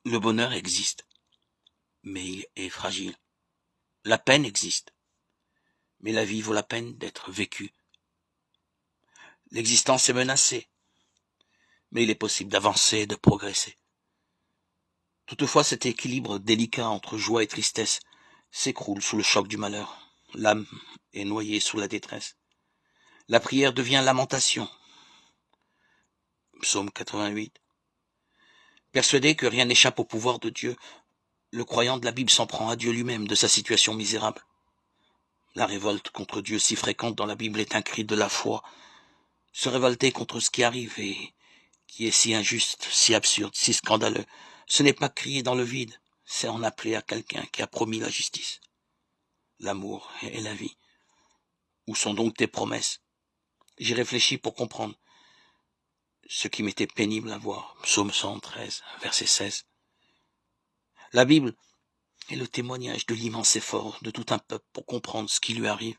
Le bonheur existe, mais il est fragile. La peine existe, mais la vie vaut la peine d'être vécue. L'existence est menacée, mais il est possible d'avancer et de progresser. Toutefois, cet équilibre délicat entre joie et tristesse s'écroule sous le choc du malheur. L'âme est noyée sous la détresse. La prière devient lamentation. Psaume 88. Persuadé que rien n'échappe au pouvoir de Dieu, le croyant de la Bible s'en prend à Dieu lui-même de sa situation misérable. La révolte contre Dieu si fréquente dans la Bible est un cri de la foi. Se révolter contre ce qui arrive et qui est si injuste, si absurde, si scandaleux, ce n'est pas crier dans le vide, c'est en appeler à quelqu'un qui a promis la justice, l'amour et la vie. Où sont donc tes promesses? J'y réfléchis pour comprendre ce qui m'était pénible à voir. Psaume 113, verset 16. La Bible est le témoignage de l'immense effort de tout un peuple pour comprendre ce qui lui arrive.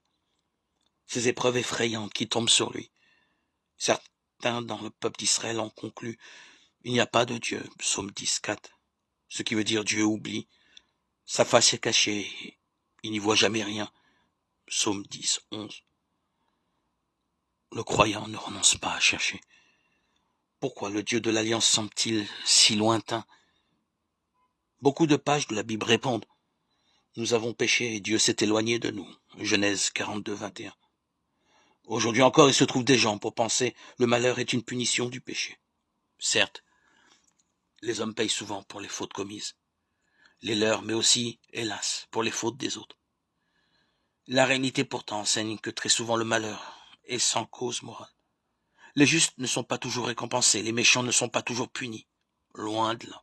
Ces épreuves effrayantes qui tombent sur lui. Certains dans le peuple d'Israël ont conclu: il n'y a pas de Dieu, psaume 10, 4. Ce qui veut dire Dieu oublie. Sa face est cachée, il n'y voit jamais rien. Psaume 10, 11. Le croyant ne renonce pas à chercher. Pourquoi le Dieu de l'Alliance semble-t-il si lointain? Beaucoup de pages de la Bible répondent: nous avons péché et Dieu s'est éloigné de nous. Genèse 42, 21. Aujourd'hui encore, il se trouve des gens pour penser le malheur est une punition du péché. Certes, les hommes payent souvent pour les fautes commises, les leurs, mais aussi, hélas, pour les fautes des autres. La réalité pourtant enseigne que très souvent le malheur est sans cause morale. Les justes ne sont pas toujours récompensés, les méchants ne sont pas toujours punis. Loin de là.